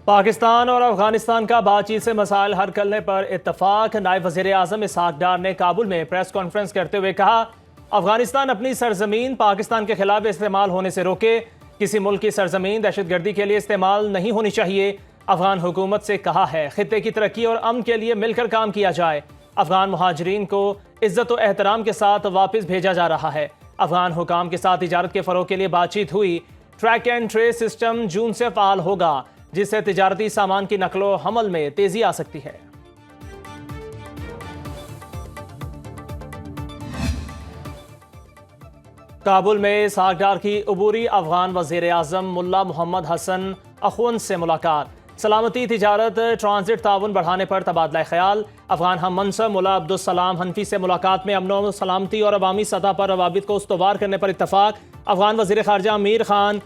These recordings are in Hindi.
पाकिस्तान और अफगानिस्तान का बातचीत से मसाइल हल करने पर इत्तफाक। नायब वज़ीर आज़म इसहाक डार ने काबुल में प्रेस कॉन्फ्रेंस करते हुए कहा, अफगानिस्तान अपनी सरजमीन पाकिस्तान के खिलाफ इस्तेमाल होने से रोके। किसी मुल्क की सरजमीन दहशतगर्दी के लिए इस्तेमाल नहीं होनी चाहिए। अफगान हुकूमत से कहा है खित्ते की तरक्की और अमन के लिए मिलकर काम किया जाए। अफगान मुहाजिरीन को इज्जत और एहतराम के साथ वापस भेजा जा रहा है। अफगान हुकाम के साथ तिजारत के फ़रोग के लिए बातचीत हुई। ट्रैक एंड ट्रेस सिस्टम जून से फ़ाल होगा, जिससे तिजारती सामान की नकलो हमल में तेजी आ सकती है। काबुल में इसहाक डार की अबूरी अफगान वज़ीर आज़म मुल्ला मोहम्मद हसन अखुन से मुलाकात। सलामती, तिजारत, ट्रांजिट ताउन बढ़ाने पर तबादला ख्याल। अफगान हम मनसब मुल्ला अब्दुल सलाम हनफी से मुलाकात में अमन सलामती और अवामी सतह पर रवाबित को उस्तवार करने पर इत्तफाक। अफगान वज़ीर ख़ारजा अमीर खान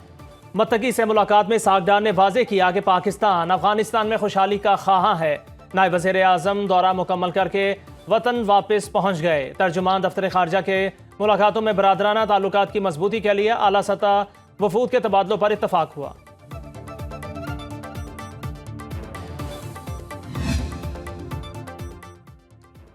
मत्तकी से मुलाकात में इसहाक डार ने वाज़े किया कि पाकिस्तान अफगानिस्तान में खुशहाली का ख्वाहां है। नायब वज़ीर आज़म दौरा मुकम्मल करके वतन वापस पहुँच गए। तर्जुमान दफ्तर ख़ारजा के मुलाकातों में बरादराना ताल्लुकात की मजबूती के लिए आला सतह वफूद के तबादलों पर इत्तफाक हुआ।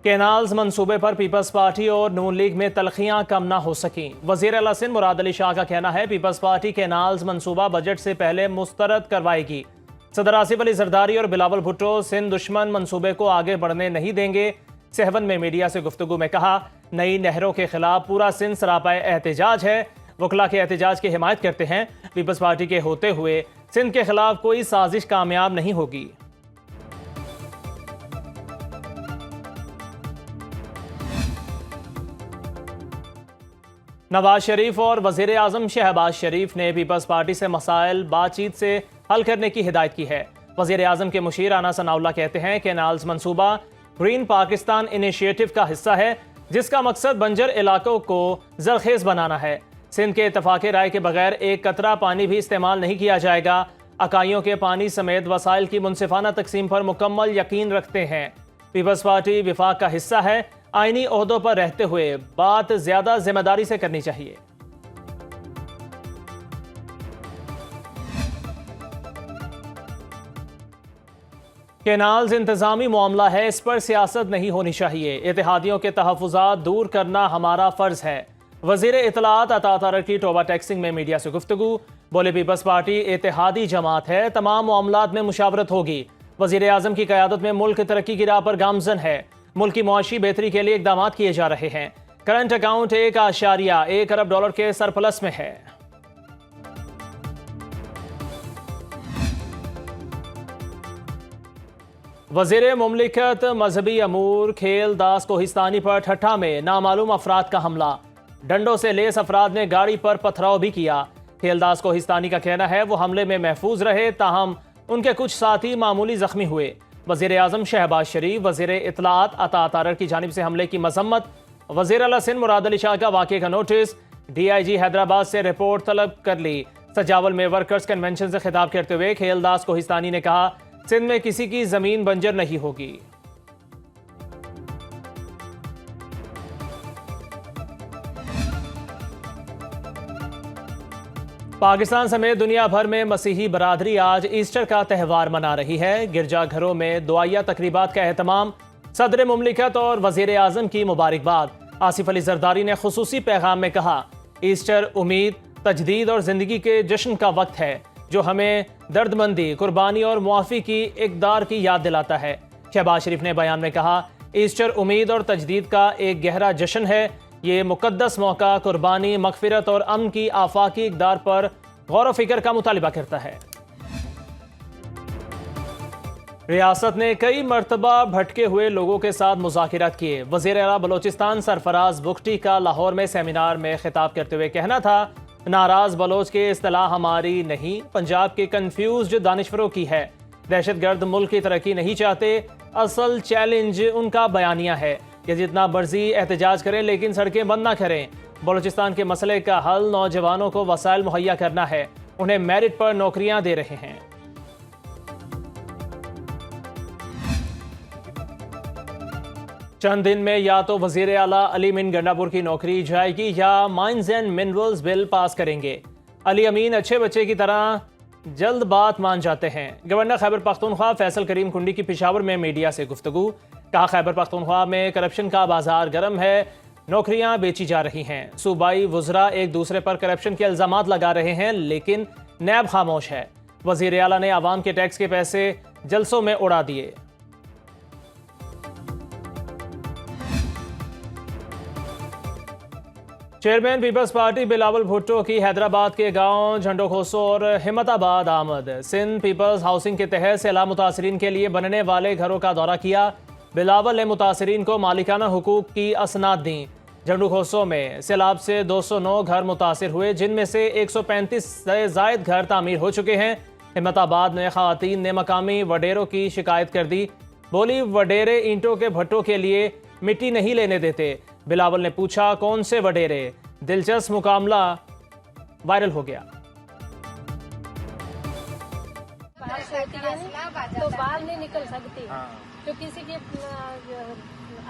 केनाल्स मंसूबे पर पीपल्स पार्टी और नून लीग में तलखियां कम ना हो सकीं। वज़ीर आला सिंध मुराद अली शाह का कहना है, पीपल्स पार्टी केनाल्स मंसूबा बजट से पहले मुस्तरद करवाएगी। सदर आसिफ अली जरदारी और बिलावल भुट्टो सिंध दुश्मन मंसूबे को आगे बढ़ने नहीं देंगे। सहवन में मीडिया से गुफ्तगू में कहा, नई नहरों के खिलाफ पूरा सिंध सरापाए एहतजाज है। वकला के एहतजाज की हिमायत करते हैं। पीपल्स पार्टी के होते हुए सिंध के खिलाफ कोई साजिश कामयाब नहीं होगी। नवाज शरीफ और वज़ीर आज़म शहबाज शरीफ ने पीपल्स पार्टी से मसाइल बातचीत से हल करने की हिदायत की है। वज़ीर आज़म के मुशीर आना सनाउल्लाह कहते हैं कि केनाल्स मंसूबा ग्रीन पाकिस्तान इनिशिएटिव का हिस्सा है, जिसका मकसद बंजर इलाकों को जरखेज बनाना है। सिंध के इत्तफाक़ राय के बगैर एक कतरा पानी भी इस्तेमाल नहीं किया जाएगा। अकाइयों के पानी समेत वसाइल की मुनसिफाना तकसीम पर मुकम्मल यकीन रखते हैं। पीपल्स पार्टी विफाक का हिस्सा है। आईनी ओहदों पर रहते हुए बात ज्यादा जिम्मेदारी से करनी चाहिए। केनाल्स इंतजामी मामला है, इस पर सियासत नहीं होनी चाहिए। इत्तेहादियों के तहफ़्फ़ुज़ात दूर करना हमारा फ़र्ज है। वज़ीर इत्तलात अता तारक की टोबा टैक्सिंग में मीडिया से गुफ्तगू। बोले, पीपल्स पार्टी इत्तेहादी जमात है, तमाम मामलात में मुशावरत होगी। वज़ीर आज़म की क़यादत में मुल्क तरक्की की राह पर गामज़न है। मुल्क की मुआशी बेहतरी के लिए इक़दाम किए जा रहे हैं। करंट अकाउंट $1.1 अरब के सरप्लस में है। वज़ीर मुमलिकत मजहबी अमूर खेल दास कोहिस्तानी पर ठट्ठा में नामालूम अफराद का हमला। डंडों से लेस अफराद ने गाड़ी पर पथराव भी किया। खेलदास कोहिस्तानी का कहना है वो हमले में महफूज रहे, ताहम उनके कुछ साथी मामूली जख्मी हुए। वज़ीर आज़म शहबाज शरीफ वज़ीर इत्तलात अता तारक की जानिब से हमले की मजम्मत। वज़ीर आला सिंध मुराद अली शाह का वाक़े का नोटिस। DIG हैदराबाद से रिपोर्ट तलब कर ली। सजावल में वर्कर्स कन्वेंशन से खिताब करते हुए खेलदास कोहिस्तानी ने कहा, सिंध में किसी की ज़मीन बंजर नहीं होगी। पाकिस्तान समेत दुनिया भर में मसीही बरादरी आज ईस्टर का त्यौहार मना रही है। गिरजाघरों में दुआया तकरीबात का एहतमाम। सदर मुमलिकत और वज़ीर आज़म की मुबारकबाद। आसिफ अली जरदारी ने खुसूसी पैगाम में कहा, ईस्टर उम्मीद, तजदीद और ज़िंदगी के जश्न का वक्त है, जो हमें दर्दमंदी, कुर्बानी और मुआफ़ी की इक़दार की याद दिलाता है। शहबाज शरीफ ने बयान में कहा, ईस्टर उम्मीद और तजदीद का एक गहरा जश्न है। ये मुक़द्दस मौका कुर्बानी, मग़फ़िरत और अमन की आफाकी इक़दार पर गौर व फ़िक्र का मुतालिबा करता है। रियासत ने कई मरतबा भटके हुए लोगों के साथ मुज़ाकिरात किए। वज़ीर आला बलोचिस्तान सरफराज बुख्टी का लाहौर में सेमिनार में खिताब करते हुए कहना था, नाराज़ बलोच के इस्तिलाह हमारी नहीं, पंजाब के कन्फ्यूज्ड दानिशवरों की है। दहशतगर्द मुल्क की तरक्की नहीं चाहते, असल चैलेंज उनका बयानिया है कि जितना मर्जी एहतजाज करें लेकिन सड़कें बंद ना करें। बलोचिस्तान के मसले का हल नौजवानों को वसाइल मुहैया करना है, उन्हें मेरिट पर नौकरियां दे रहे हैं। चंद दिन में या तो वज़ीर आला अली अमीन गंडापुर की नौकरी जाएगी या mines and minerals bill pass करेंगे। अली अमीन अच्छे बच्चे की तरह जल्द बात मान जाते हैं। गवर्नर खैबर पख्तूनख्वा फैसल करीम कुंडी की पेशावर में मीडिया से गुफ्तगू। कहा, खैबर पख्तूनख्वा में करप्शन का बाजार गर्म है, नौकरियां बेची जा रही हैं। सूबाई वुज़रा एक दूसरे पर करप्शन के इल्ज़ामात लगा रहे हैं, लेकिन नैब खामोश है। वज़ीर आला ने आवाम के टैक्स के पैसे जलसों में उड़ा दिए। Chairman peoples party Bilawal Bhutto की हैदराबाद के गांव झंडोखोसो और हिम्मताबाद आमद। सिंध पीपल्स हाउसिंग के तहत सैलाब मुतासरीन के लिए बनने वाले घरों का दौरा किया। बिलावल ने मुतासरीन को मालिकाना हुकूक की असनाद दी। झंडोखोसो में सैलाब से 209 घर मुतासिर हुए, जिनमें से 135 से जायद घर तामीर हो चुके हैं। हिम्मताबाद में ख़वातीन ने मकामी वडेरों की शिकायत कर दी। बोली, वडेरे ईंटों के भट्टों के लिए मिट्टी नहीं लेने देते। बिलावल ने पूछा, कौन से वडेरे? दिलचस्प मुकाबला वायरल हो गया। तो बाल नहीं निकल सकती। जो किसी के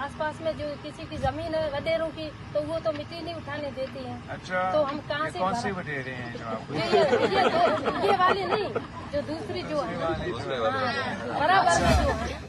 आसपास में जो किसी की जमीन है वडेरों की, तो वो तो मिट्टी नहीं उठाने देती है। अच्छा, तो हम कहाँ से कौन सी वडेरे हैं जो आपको? ये वाली नहीं, जो दूसरी जो है बराबर में जो है।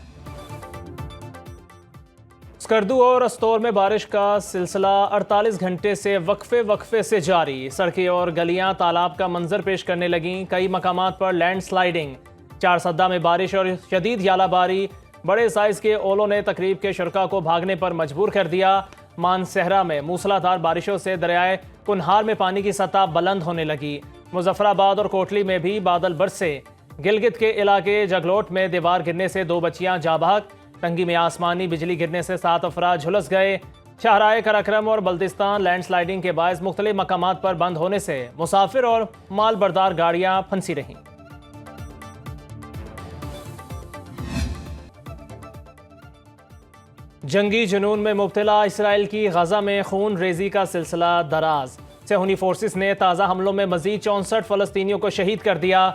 स्कर्दू और अस्तौर में बारिश का सिलसिला 48 घंटे से वक्फे से जारी। सड़कें और गलियां तालाब का मंजर पेश करने लगीं। कई मकामात पर लैंडस्लाइडिंग। 4 सद्दा में बारिश और शदीद यालाबारी। बड़े साइज के ओलों ने तकरीब के शुरका को भागने पर मजबूर कर दिया। मानसहरा में मूसलाधार बारिशों से दरियाए कुन्हार में पानी की सतह बुलंद होने लगी। मुजफ्फराबाद और कोटली में भी बादल बरसे। गिलगित के इलाके जगलोट में दीवार गिरने से 2 बच्चियां जाबाक। टंगी में आसमानी बिजली गिरने से 7 अफराद झुलस गए। शाहराह कराक्रम और बल्तिस्तान लैंडस्लाइडिंग के बायस मुख्तलिफ मकामात पर बंद होने से मुसाफिर और माल बरदार गाड़ियां फंसी रहीं। जंगी जुनून में मुब्तला इसराइल की गजा में खून रेजी का सिलसिला दराज। सेहूनी फोर्सेस ने ताज़ा हमलों में मजीद 64 फलस्तीनियों को शहीद कर दिया।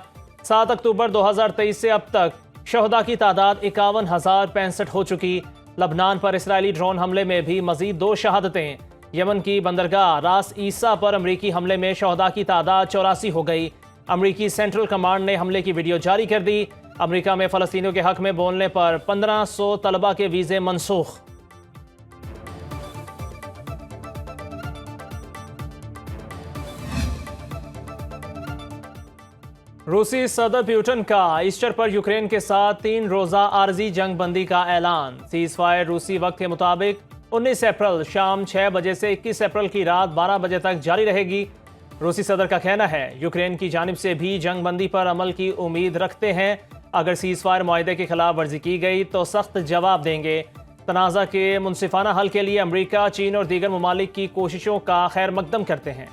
7 अक्टूबर 2023 से अब तक शहदा की तादाद 51,065 हो चुकी। लबनान पर इसराइली ड्रोन हमले में भी मजीद 2 शहादतें। यमन की बंदरगाह रास ईसा पर अमरीकी हमले में शहदा की तादाद 84 हो गई। अमरीकी सेंट्रल कमांड ने हमले की वीडियो जारी कर दी। अमरीका में फ़लस्तीनियों के हक में बोलने पर 1500 तलबा के वीज़े मनसूख। रूसी सदर प्यूटन का ईस्टर पर यूक्रेन के साथ 3 रोज़ा आर्जी जंग बंदी का ऐलान। सीज फायर रूसी वक्त के मुताबिक 19 अप्रैल शाम 6 बजे से 21 अप्रैल की रात 12 बजे तक जारी रहेगी। रूसी सदर का कहना है, यूक्रेन की जानिब से भी जंग बंदी पर अमल की उम्मीद रखते हैं। अगर सीज फायर मुआहदे की खिलाफ वर्जी की गई तो सख्त जवाब देंगे। तनाज़ा के मुनसिफाना हल के लिए अमरीका, चीन और दीगर ममालिक की कोशिशों का खैर मकदम करते हैं।